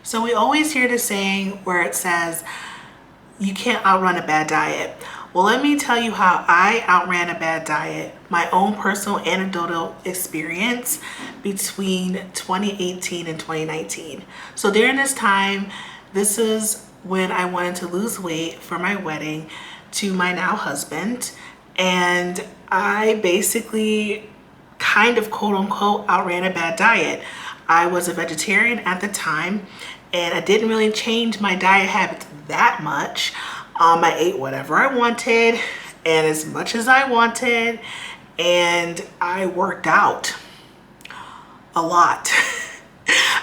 So we always hear the saying where it says, you can't outrun a bad diet. Well, let me tell you how I outran a bad diet, my own personal anecdotal experience between 2018 and 2019. So during this time, this is when I wanted to lose weight for my wedding to my now husband. And I basically kind of quote unquote outran a bad diet. I was a vegetarian at the time and I didn't really change my diet habits that much. I ate whatever I wanted and as much as I wanted, and I worked out a lot.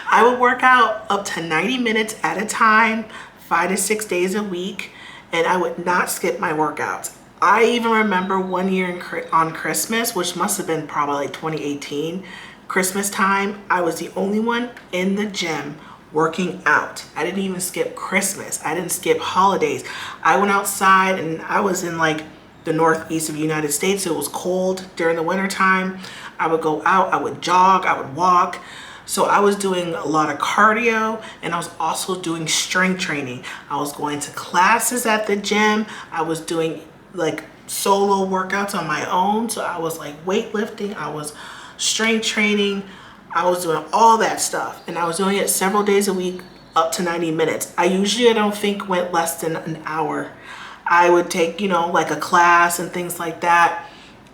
I would work out up to 90 minutes at a time, 5 to 6 days a week, and I would not skip my workouts. I even remember one year on Christmas, which must have been probably like 2018, Christmas time, I was the only one in the gym working out. I didn't even skip Christmas. I didn't skip holidays. I went outside and I was in like the northeast of the United States. So it was cold during the winter time. I would go out, I would jog, I would walk. So I was doing a lot of cardio and I was also doing strength training. I was going to classes at the gym. I was doing like solo workouts on my own. So I was like weightlifting, I was strength training, I was doing all that stuff, and I was doing it several days a week up to 90 minutes. I don't think went less than an hour. I would take, like a class and things like that,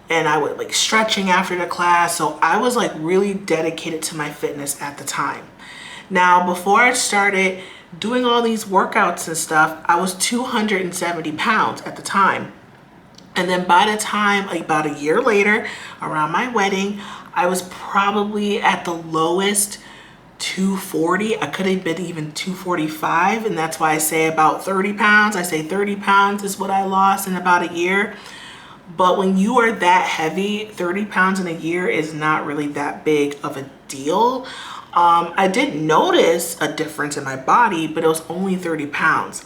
and I would like stretching after the class. So I was like really dedicated to my fitness at the time. Now, before I started doing all these workouts and stuff, I was 270 pounds at the time. And then by the time, about a year later, around my wedding, I was probably at the lowest 240. I could have been even 245. And that's why I say about 30 pounds. I say 30 pounds is what I lost in about a year. But when you are that heavy, 30 pounds in a year is not really that big of a deal. I did notice a difference in my body, but it was only 30 pounds.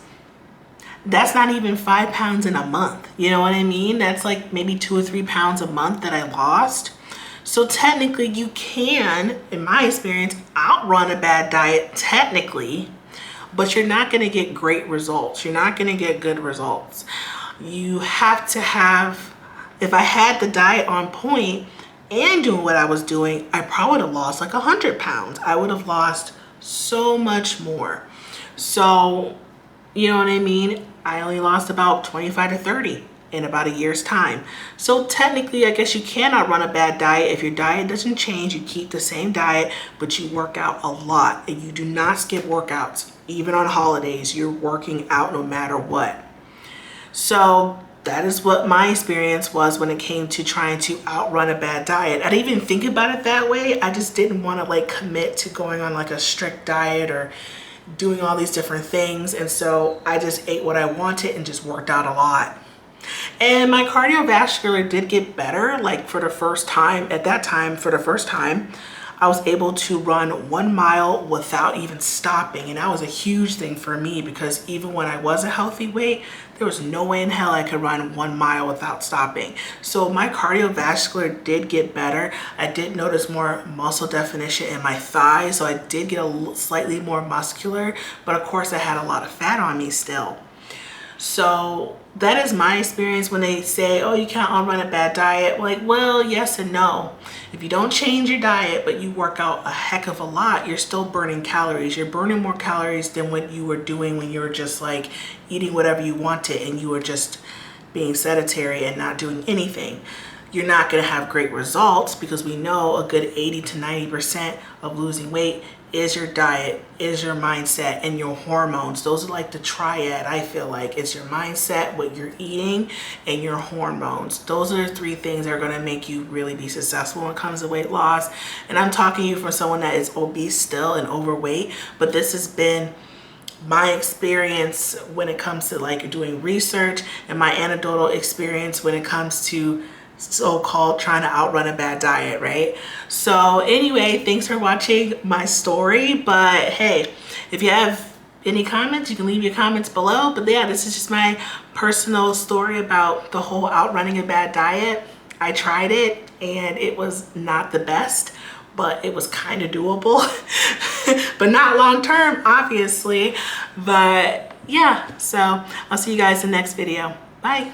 That's not even 5 pounds in a month. You know what I mean? That's like maybe 2 or 3 pounds a month that I lost. So technically you can, in my experience, outrun a bad diet technically, but you're not going to get great results. You're not going to get good results. You have to have, if I had the diet on point and doing what I was doing, I probably would have lost like 100 pounds. I would have lost so much more. So, you know what I mean? I only lost about 25 to 30 in about a year's time. So technically, I guess you can outrun a bad diet. If your diet doesn't change, you keep the same diet, but you work out a lot and you do not skip workouts. Even on holidays, you're working out no matter what. So that is what my experience was when it came to trying to outrun a bad diet. I didn't even think about it that way. I just didn't want to like commit to going on like a strict diet or doing all these different things. And so I just ate what I wanted and just worked out a lot. And my cardiovascular did get better. Like for the first time, at that time, for the first time, I was able to run 1 mile without even stopping. And that was a huge thing for me because even when I was a healthy weight, there was no way in hell I could run 1 mile without stopping. So my cardiovascular did get better. I did notice more muscle definition in my thighs. So I did get slightly more muscular, but of course I had a lot of fat on me still. So that is my experience when they say, oh, you can't outrun a bad diet. Like, well, yes and no. If you don't change your diet, but you work out a heck of a lot, you're still burning calories. You're burning more calories than what you were doing when you were just like eating whatever you wanted and you were just being sedentary and not doing anything. You're not going to have great results because we know a good 80 to 90% of losing weight is your diet, is your mindset, and your hormones. Those are like the triad, I feel like. It's your mindset, what you're eating, and your hormones. Those are the 3 things that are going to make you really be successful when it comes to weight loss. And I'm talking to you from someone that is obese still and overweight, but this has been my experience when it comes to like doing research and my anecdotal experience when it comes to so-called trying to outrun a bad diet, right? So anyway, thanks for watching my story. But hey, if you have any comments, you can leave your comments below. But yeah, this is just my personal story about the whole outrunning a bad diet. I tried it and it was not the best, but it was kind of doable. But not long term, obviously. But yeah, so I'll see you guys in the next video. Bye.